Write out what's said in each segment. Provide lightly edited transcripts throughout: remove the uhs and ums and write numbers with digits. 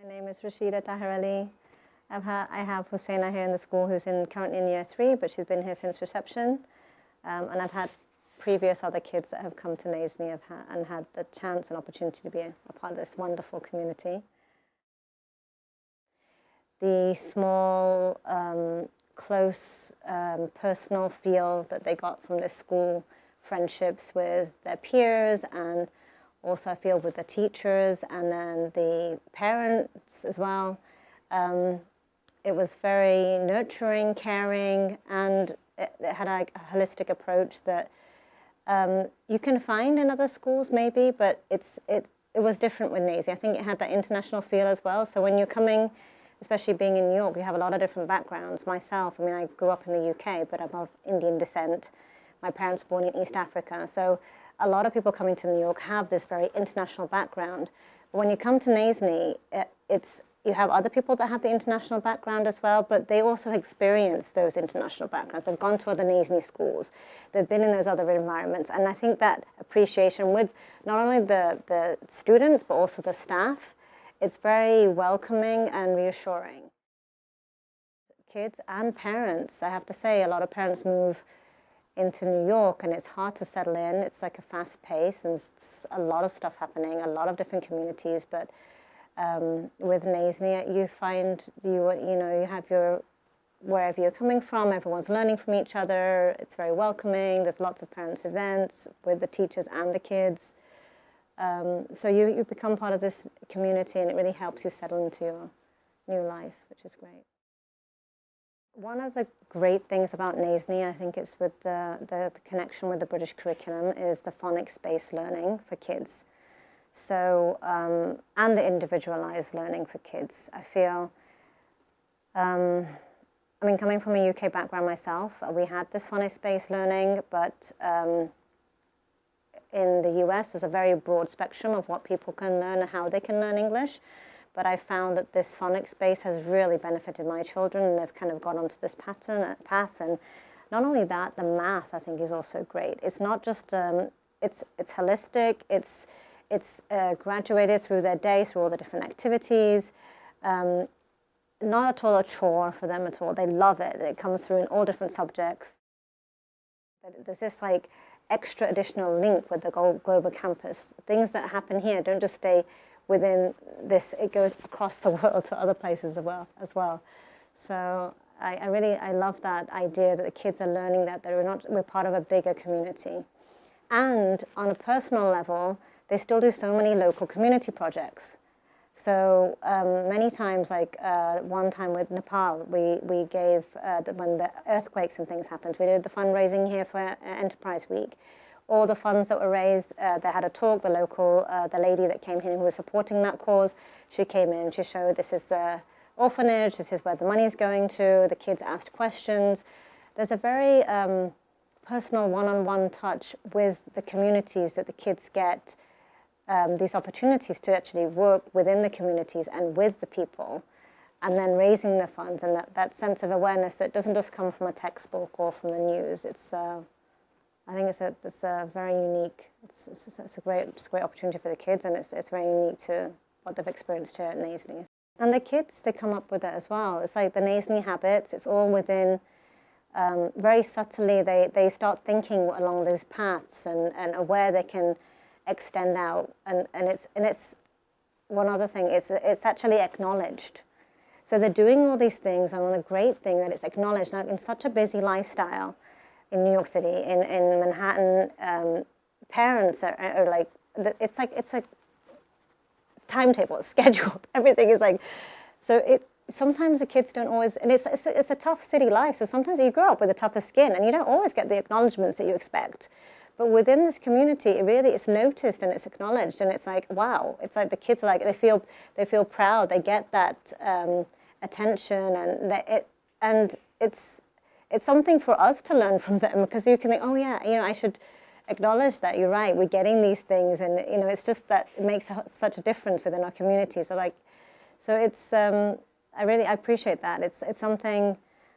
My name is Rashida Taharali. I have Husseina here in the school who's currently in year 3, but she's been here since reception. And I've had previous other kids that have come to NAISNY and had the chance and opportunity to be a part of this wonderful community. The small, close, personal feel that they got from this school, friendships with their peers, and also I feel with the teachers and then the parents as well. It was very nurturing, caring, and it had a holistic approach that you can find in other schools maybe, but it was different with NAISNY. I think it had that international feel as well. So when you're coming, especially being in New York, you have a lot of different backgrounds. Myself, I mean, I grew up in the UK, but I'm of Indian descent. My parents were born in East Africa. So a lot of people coming to New York have this very international background. But when you come to NAISNY, you have other people that have the international background as well, but they also experience those international backgrounds. They've gone to other NAISNY schools. They've been in those other environments. And I think that appreciation with not only the students, but also the staff, it's very welcoming and reassuring. Kids and parents, I have to say, a lot of parents move into New York and it's hard to settle in. It's like a fast pace and it's a lot of stuff happening, a lot of different communities, but with NAISNY, you find you have your, wherever you're coming from, everyone's learning from each other. It's very welcoming. There's lots of parents' events with the teachers and the kids. So you become part of this community and it really helps you settle into your new life, which is great. One of the great things about NAISNY, I think it's with the connection with the British curriculum, is the phonics-based learning for kids. So, and the individualized learning for kids. I feel, I mean, coming from a UK background myself, we had this phonics-based learning, but in the US, there's a very broad spectrum of what people can learn and how they can learn English. But I found that this phonics space has really benefited my children, and they've kind of gone onto this path. And not only that, the math, I think, is also great. It's not just, it's holistic, it's graduated through their day, through all the different activities. Not at all a chore for them at all. They love it. It comes through in all different subjects. There's this like extra additional link with the global campus. Things that happen here don't just stay within this, it goes across the world to other places as well. So I love that idea that the kids are learning that we're part of a bigger community. And on a personal level, they still do so many local community projects. So many times, like one time with Nepal, we gave, when the earthquakes and things happened, we did the fundraising here for Enterprise Week. All the funds that were raised, they had a talk, the lady that came in who was supporting that cause, she came in, she showed this is the orphanage, this is where the money's going to, the kids asked questions. There's a very personal one-on-one touch with the communities that the kids get, these opportunities to actually work within the communities and with the people, and then raising the funds, and that sense of awareness that doesn't just come from a textbook or from the news. I think it's a very unique, it's a great opportunity for the kids, and it's very unique to what they've experienced here at NAISNY. And the kids, they come up with it as well. It's like the NAISNY habits, it's all within, very subtly, they start thinking along these paths and where they can extend out. And it's one other thing, it's actually acknowledged. So they're doing all these things, and the great thing that it's acknowledged. Now, in such a busy lifestyle, in New York City, in Manhattan, parents are like, it's a timetable, it's scheduled, everything is like, so sometimes the kids don't always, and it's a tough city life, so sometimes you grow up with a tougher skin and you don't always get the acknowledgements that you expect. But within this community, it's noticed and it's acknowledged, and it's like, wow, it's like the kids are like, they feel proud, they get that attention, and it's something for us to learn from them, because you can think, oh yeah, I should acknowledge that, you're right, we're getting these things, and it's just that it makes such a difference within our community. So it's, I appreciate that. It's something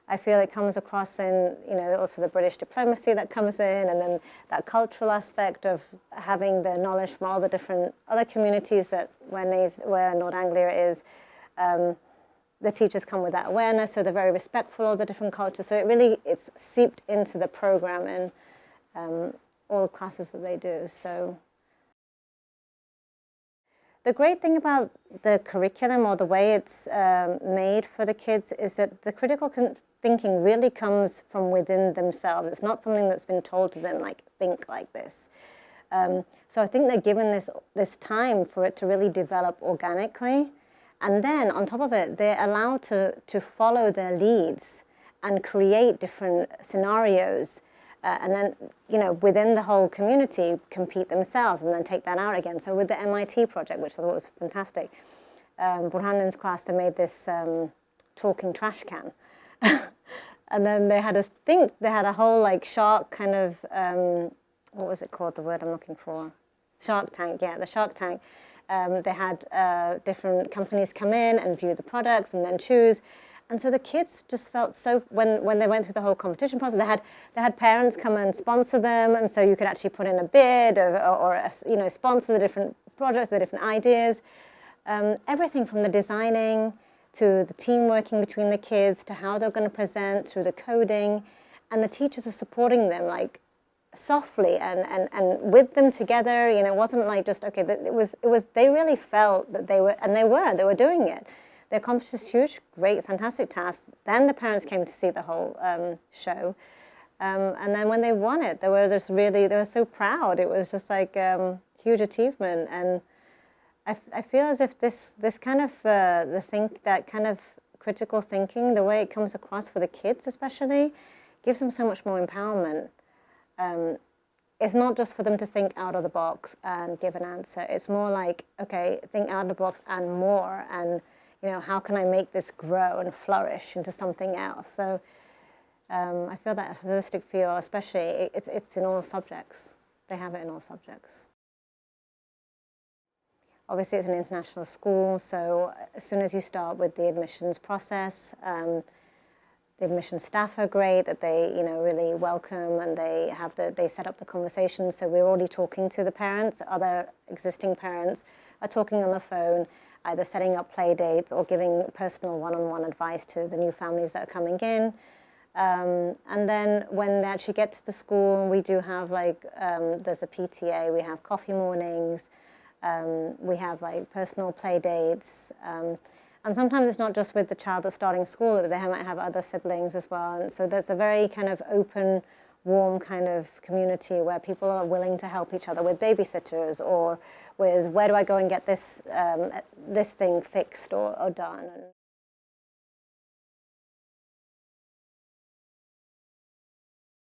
I feel it comes across in, also the British diplomacy that comes in, and then that cultural aspect of having the knowledge from all the different other communities where North Anglia is, The teachers come with that awareness, so they're very respectful of the different cultures. So it's seeped into the program in all classes that they do. So the great thing about the curriculum or the way it's made for the kids is that the critical thinking really comes from within themselves. It's not something that's been told to them, like, think like this. So I think they're given this time for it to really develop organically. And then on top of it, they're allowed to follow their leads and create different scenarios. And then, within the whole community, compete themselves and then take that out again. So with the MIT project, which I thought was fantastic, Burhan's class, they made this talking trash can. And then they had a whole like shark kind of, what was it called, the word I'm looking for? Shark Tank, yeah, the Shark Tank. They had different companies come in and view the products and then choose. And so the kids just felt so, when they went through the whole competition process, they had parents come and sponsor them, and so you could actually put in a bid or sponsor the different projects, the different ideas. Everything from the designing to the team working between the kids to how they're going to present, through the coding, and the teachers were supporting them like softly and with them together. It wasn't like just, okay, it was they really felt that they were doing it. They accomplished this huge, great, fantastic task. Then the parents came to see the whole show. And then when they won it, they were so proud. It was just like huge achievement. And I feel as if this kind of, that kind of critical thinking, the way it comes across for the kids especially, gives them so much more empowerment. It's not just for them to think out of the box and give an answer. It's more like, okay, think out of the box and more, and how can I make this grow and flourish into something else? So I feel that holistic feel, especially, it's in all subjects. They have it in all subjects. Obviously, it's an international school, so as soon as you start with the admissions process, the admissions staff are great, that they really welcome, and they set up the conversation. So we're already talking to the parents. Other existing parents are talking on the phone, either setting up play dates or giving personal one-on-one advice to the new families that are coming in. And then when they actually get to the school, we do have there's a PTA, we have coffee mornings, we have like personal play dates. And sometimes it's not just with the child that's starting school, they might have other siblings as well. And so there's a very kind of open, warm kind of community where people are willing to help each other with babysitters or with, where do I go and get this thing fixed or done.